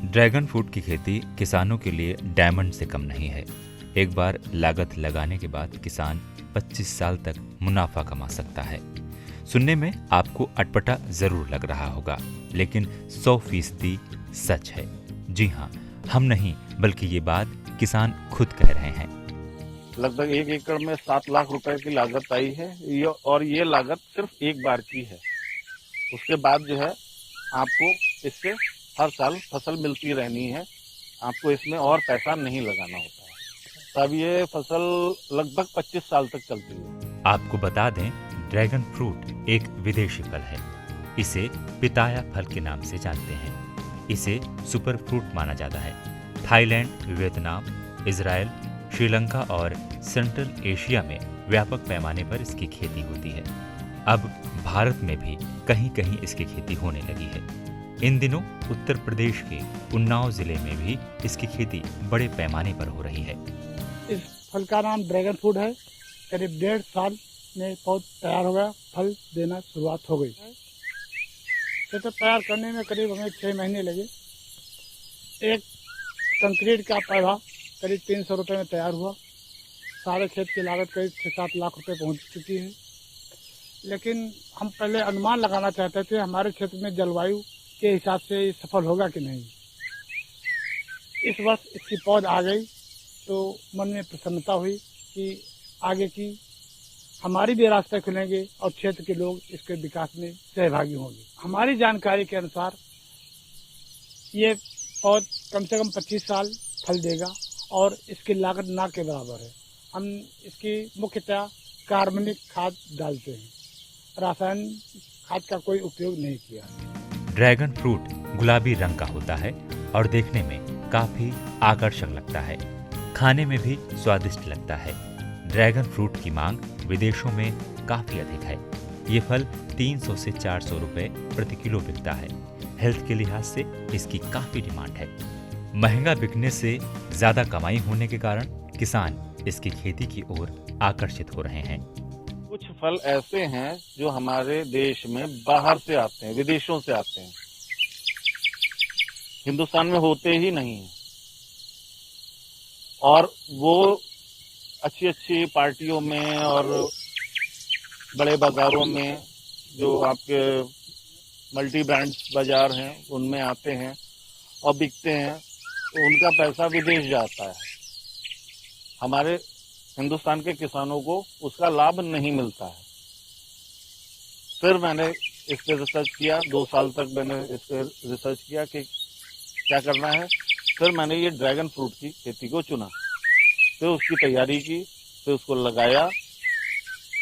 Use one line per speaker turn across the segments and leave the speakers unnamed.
Dragon fruit की खेती किसानों के लिए डायमंड से कम नहीं है। एक बार लागत लगाने के बाद किसान 25 साल तक मुनाफा कमा सकता है। सुनने में आपको अटपटा जरूर लग रहा होगा, लेकिन 100% सच है। जी हाँ, हम नहीं बल्कि ये बात किसान खुद कह रहे हैं।
लगभग 1 एकड़ में 7 लाख रुपए की लागत आई है और ये लागत सिर्फ एक बार की है। उसके बाद जो है आपको इससे हर साल फसल मिलती रहनी है, आपको इसमें और पैसा नहीं लगाना होता है। तब ये फसल लगभग 25 साल तक चलती है।
आपको बता दें, ड्रैगन फ्रूट एक विदेशी फल है। इसे पिताया फल के नाम से जानते हैं। इसे सुपर फ्रूट माना जाता है। थाईलैंड, वियतनाम, इजराइल, श्रीलंका और सेंट्रल एशिया में व्यापक पैमाने पर इसकी खेती होती है। अब भारत में भी कहीं कहीं इसकी खेती होने लगी है। इन दिनों उत्तर प्रदेश के उन्नाव जिले में भी इसकी खेती बड़े पैमाने पर हो रही है।
इस फल का नाम ड्रैगन फ्रूट है। करीब 1.5 साल में पौध तैयार हो गया, फल देना शुरुआत हो गई। तो तैयार करने में करीब हमें 6 महीने लगे। एक कंक्रीट का पौधा करीब 300 रुपये में तैयार हुआ। सारे खेत की लागत करीब 6-7 लाख रुपए पहुंच चुकी है। लेकिन हम पहले अनुमान लगाना चाहते थे हमारे क्षेत्र में जलवायु के हिसाब से ये सफल होगा कि नहीं। इस वर्ष इसकी पौध आ गई तो मन में प्रसन्नता हुई कि आगे की हमारी भी रास्ते खुलेंगे और क्षेत्र के लोग इसके विकास में सहभागी होंगे। हमारी जानकारी के अनुसार ये पौध कम से कम 25 साल फल देगा और इसकी लागत ना के बराबर है। हम इसकी मुख्यतः कार्बनिक खाद डालते हैं, रासायनिक खाद का कोई उपयोग नहीं किया।
ड्रैगन फ्रूट गुलाबी रंग का होता है और देखने में काफी आकर्षक लगता है। खाने में भी स्वादिष्ट लगता है। ड्रैगन फ्रूट की मांग विदेशों में काफी अधिक है। ये फल 300 से 400 रुपए प्रति किलो बिकता है। हेल्थ के लिहाज से इसकी काफी डिमांड है। महंगा बिकने से ज्यादा कमाई होने के कारण किसान इसकी खेती की ओर आकर्षित हो रहे हैं।
कुछ फल ऐसे हैं जो हमारे देश में बाहर से आते हैं, विदेशों से आते हैं, हिंदुस्तान में होते ही नहीं हैं। और वो अच्छी अच्छी पार्टियों में और बड़े बाजारों में, जो आपके मल्टी ब्रांड्स बाजार हैं, उनमें आते हैं और बिकते हैं, तो उनका पैसा विदेश जाता है। हमारे हिंदुस्तान के किसानों को उसका लाभ नहीं मिलता है। फिर मैंने इस पर रिसर्च किया, 2 साल तक मैंने इस पर रिसर्च किया कि क्या करना है। फिर मैंने ये ड्रैगन फ्रूट की खेती को चुना, फिर उसकी तैयारी की, फिर उसको लगाया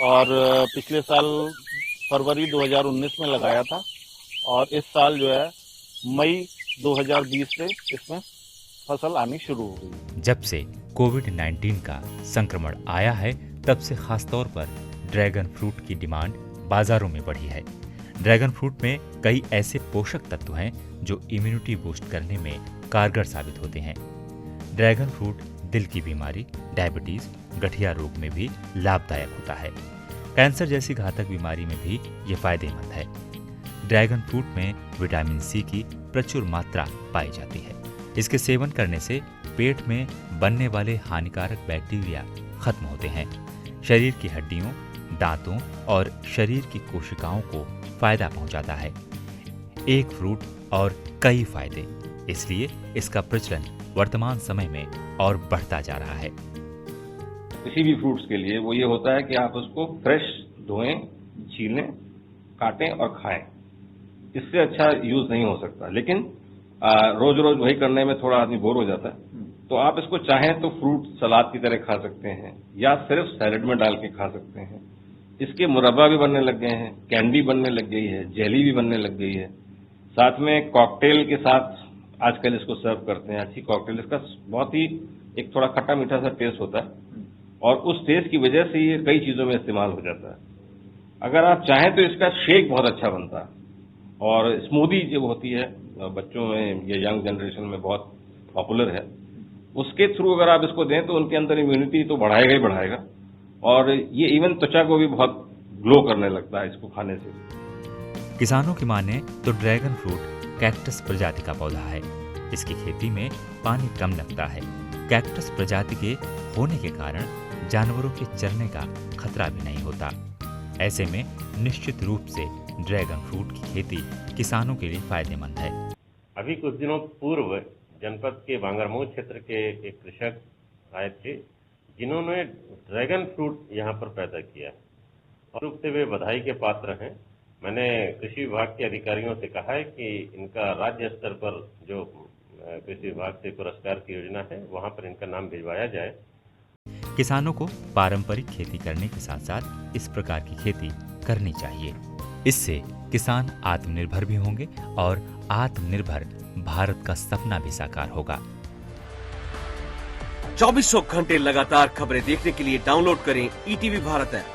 और पिछले साल फरवरी 2019 में लगाया था और इस साल जो है मई 2020 से इसमें फसल आनी शुरू हो गई।
जब से कोविड-19 का संक्रमण आया है, तब से खासतौर पर ड्रैगन फ्रूट की डिमांड बाजारों में बढ़ी है। ड्रैगन फ्रूट में कई ऐसे पोषक तत्व हैं जो इम्यूनिटी बूस्ट करने में कारगर साबित होते हैं। ड्रैगन फ्रूट दिल की बीमारी, डायबिटीज, गठिया रोग में भी लाभदायक होता है। कैंसर जैसी घातक बीमारी में भी ये फायदेमंद है। ड्रैगन फ्रूट में विटामिन सी की प्रचुर मात्रा पाई जाती है। इसके सेवन करने से पेट में बनने वाले हानिकारक बैक्टीरिया खत्म होते हैं। शरीर की हड्डियों, दांतों और शरीर की कोशिकाओं को फायदा पहुंचाता है। एक फ्रूट और कई फायदे, इसलिए इसका प्रचलन वर्तमान समय में और बढ़ता जा रहा है।
किसी भी फ्रूट्स के लिए वो ये होता है कि आप उसको फ्रेश धोएं, छीलें, काटें और खाएं। इससे अच्छा यूज नहीं हो सकता। लेकिन रोज रोज वही करने में थोड़ा आदमी बोर हो जाता है, तो आप इसको चाहें तो फ्रूट सलाद की तरह खा सकते हैं या सिर्फ सैलेड में डाल के खा सकते हैं। इसके मुरब्बा भी बनने लग गए हैं, कैंडी बनने लग गई है, जेली भी बनने लग गई है। साथ में कॉकटेल के साथ आजकल इसको सर्व करते हैं। अच्छी कॉकटेल, इसका बहुत ही एक थोड़ा खट्टा मीठा सा टेस्ट होता है और उस टेस्ट की वजह से ये कई चीजों में इस्तेमाल हो जाता है। अगर आप चाहें तो इसका शेक बहुत अच्छा बनता है और स्मूदी जो होती है बच्चों में, ये यंग जनरेशन में बहुत पॉपुलर है। उसके थ्रू अगर आप इसको दें तो उनके अंदर इम्यूनिटी तो बढ़ाएगा ही बढ़ाएगा और ये इवन त्वचा को भी बहुत ग्लो करने लगता है इसको खाने से।
किसानों की माने तो ड्रैगन फ्रूट कैक्टस प्रजाति का पौधा है। इसकी खेती में पानी कम लगता है। कैक्टस प्रजाति के होने के कारण जानवरों के चरने का खतरा भी नहीं होता। ऐसे में निश्चित रूप से ड्रैगन फ्रूट की खेती किसानों के लिए फायदेमंद है।
अभी कुछ दिनों पूर्व जनपद के बांगरमऊ क्षेत्र के एक कृषक आए थे जिन्होंने ड्रैगन फ्रूट यहाँ पर पैदा किया और रूप से वे बधाई के पात्र हैं। मैंने कृषि विभाग के अधिकारियों से कहा है कि इनका राज्य स्तर पर जो कृषि विभाग से पुरस्कार की योजना है वहां पर इनका नाम भिजवाया जाए।
किसानों को पारंपरिक खेती करने के साथ साथ इस प्रकार की खेती करनी चाहिए। इससे किसान आत्मनिर्भर भी होंगे और आत्मनिर्भर भारत का सपना भी साकार होगा।
24 घंटे लगातार खबरें देखने के लिए डाउनलोड करें ईटीवी भारत ऐप।